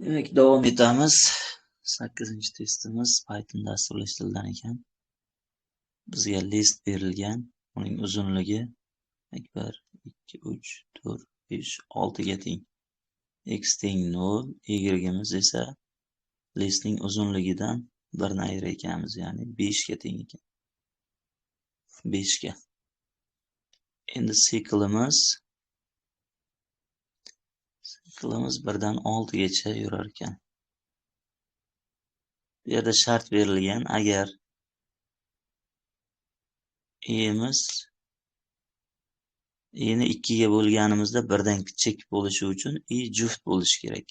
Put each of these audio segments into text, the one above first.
Demak, davom etamiz. 8-testimiz Python dasturlash tilidan ekan. Bizga list berilgan. Uning uzunligi 1, 2, 3, 4, 5, 6 ga teng. X teng 0, y'imiz esa listning uzunligidan 1 ni ayir ekanmiz, ya'ni 5 ga teng ekan. 5 ga. Endi siklimiz 1 dan 6 gacha yurar ekan. Bu yerda shart berilgan, agar y'imiz y'ni 2 ga bo'lganimizda 1 dan kichik bo'lishi uchun y juft bo'lishi kerak.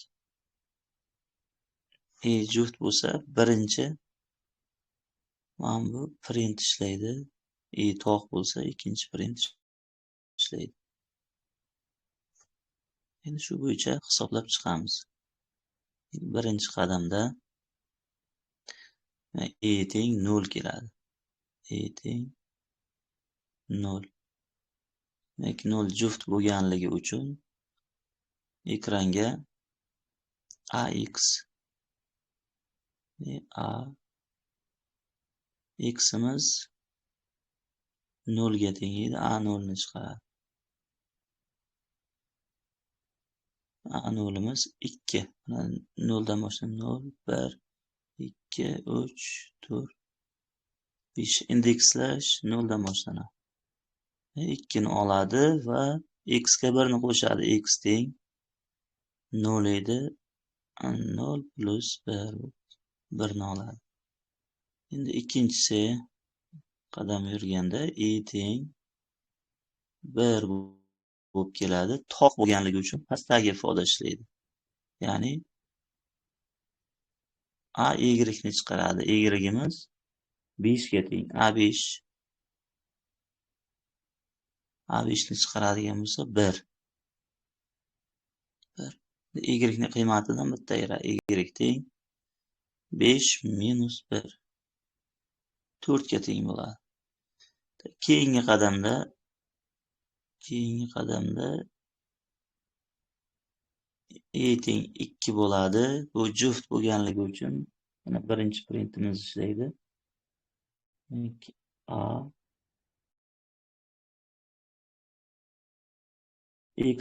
Y juft bo'lsa, birinchi mana bu print ishlaydi. Y to'q bo'lsa, ikkinchi print ishlaydi. Endi shu bo'yicha hisoblab chiqamiz. Birinchi qadamda y teng 0 keladi. Y teng 0. Demak, 0 juft bo'lganligi uchun ekranga ax x'imiz 0 ga teng edi. A0 ni chiqaradi. A0'imiz 2. 0 dan boshlab 0, 1, 2, 3, 4, 5 indekslash 0 dan boshlanadi. 2 ni oladi va x ga 1 ni qo'shadi. X teng 0 edi. 0 plus 1 ni oladi. Endi ikkinchisi qadam yurganda y teng 1 bo'lib keladi. To'q bo'lganligi uchun pastdagi ifoda ishlaydi. Ya'ni a y ni chiqaradi. Y'imiz 5 ga teng. A5 ni chiqaradigan bo'lsa 1. Y ni qiymatidan bitta ayiradi. Y teng 5 minus 1. 4 ga teng bo'ladi. Keyingi qadamda y teng 2 bo'ladi. Bu juft bo'lganligi uchun mana birinchi printimiz ishlaydi. A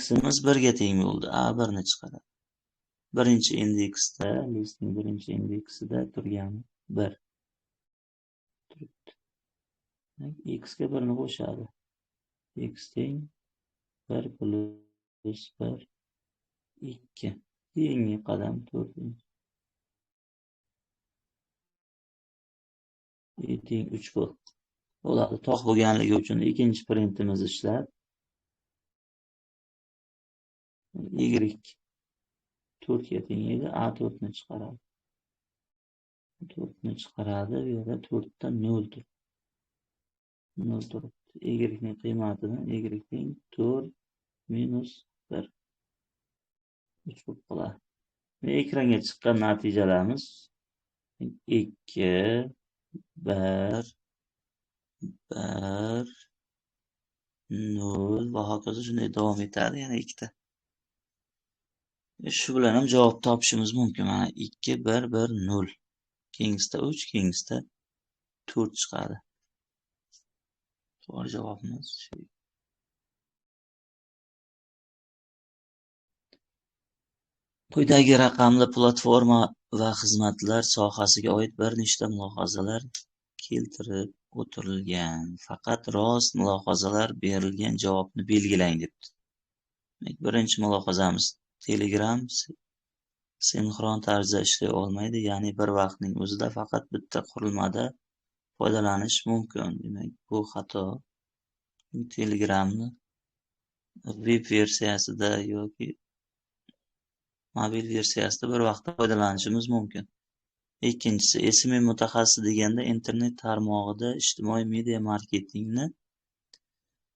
x'imiz 1 ga teng bo'ldi. A1 ni chiqaradi. Birinchi indeksda, listning birinchi indeksida turgan 1. X ga 1 ni qo'shadi. X teng 1 plus 1, 2. Keyingi qadam 4. Y teng 3 bo'ladi. To'q bo'lganligi uchun ikkinchi printimiz ishlab y 4 ga teng edi. A4 ni chiqaradi. 4 ni chiqaradi. Bu yerda 4 da 0 turibdi. 0 turibdi. Y ning qiymatidan y teng 4 minus 1. 3 bo'lib qoladi. Ekranga chiqqan natijalarimiz 2, 1, 1, 0 va hokazo shunday davom etadi. Yana ikkita. Shu bilan ham javob topishimiz mumkin. Mana 2, 1, 1, 0. Keyingisida 3, keyingisida 4 chiqadi. To'g'ri javobimiz shu. Quyidagi raqamli platforma va xizmatlar sohasiga oid bir nechta mulohazalar keltirib o'tilgan. Faqat rost mulohazalar berilgan javobni belgilang debdi. Birinchi mulohazamiz: Telegram sinxron tarzda ishlay olmaydi, ya'ni bir vaqtning o'zida faqat bitta qurilmada foydalanish mumkin. Demak, bu xato. Telegramni web versiyasida yoki mobil versiyasida bir vaqtda foydalanishimiz mumkin. Ikkinchisi, SMM mutaxassisi deganda internet tarmog'ida ijtimoiy media marketingni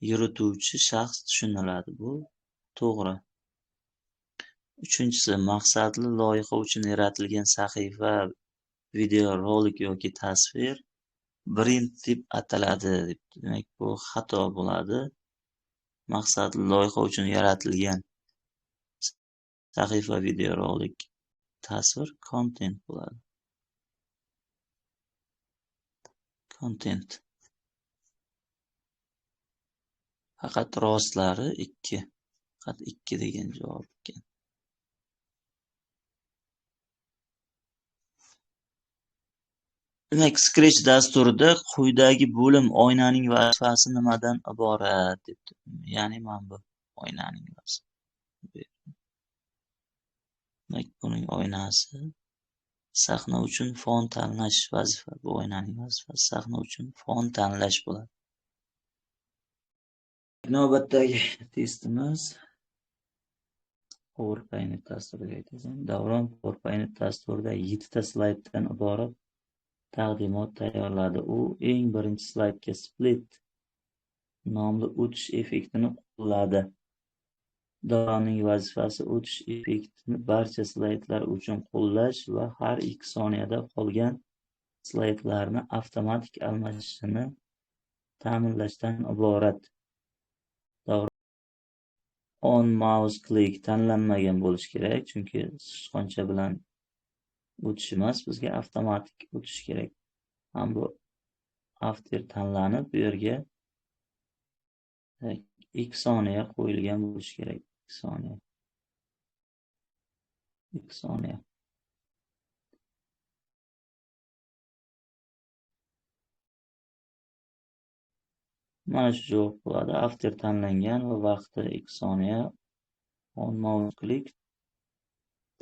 yurituvchi shaxs tushuniladi. Bu to'g'ri. Uchinchisi, maqsadli loyiha uchun yaratilgan sahifa, videorolik yoki tasvir brend deb ataladi. Demak, bu xato bo'ladi. Maqsadli loyiha uchun yaratilgan sahifa, videorolik, tasvir content bo'ladi. Content. Faqat rostlari 2. Faqat 2 degan javob ekan. Demak, Scratch dasturida quyidagi bo'lim oynaning vazifasi nimadan iborat debdi. Ya'ni mana bu oynaning vazifasi. Demak, buning oynasi sahna uchun fon tanlash vazifa. Bu oynaning vazifasi sahna uchun fon tanlash bo'ladi. Navbatdagi testimiz PowerPoint dasturiga aytazam. Davron PowerPoint dasturida 7 ta slayddan iborat taqdimot tayyorladi. U eng birinchi slaydga split nomli o'tish effektini qo'lladi. Davronning vazifasi o'tish effektini barcha slaydlar uchun qo'llash va har 2 soniyada qolgan slaydlarni avtomatik almashishini ta'minlashdan iborat. On mouse click tanlanmagan bo'lishi kerak, chunki sichqoncha bilan o'tish emas, bizga avtomatik o'tish kerak. Ham bu after tanlanib, bu yerga 2 soniya qo'yilgan bo'lishi kerak. 2 soniya. 2 soniya. Mana shu javob bo'ladi. After tanlangan va vaqti 2 soniya. On mouse click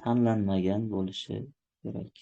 tanlanmagan bo'lishi kerak.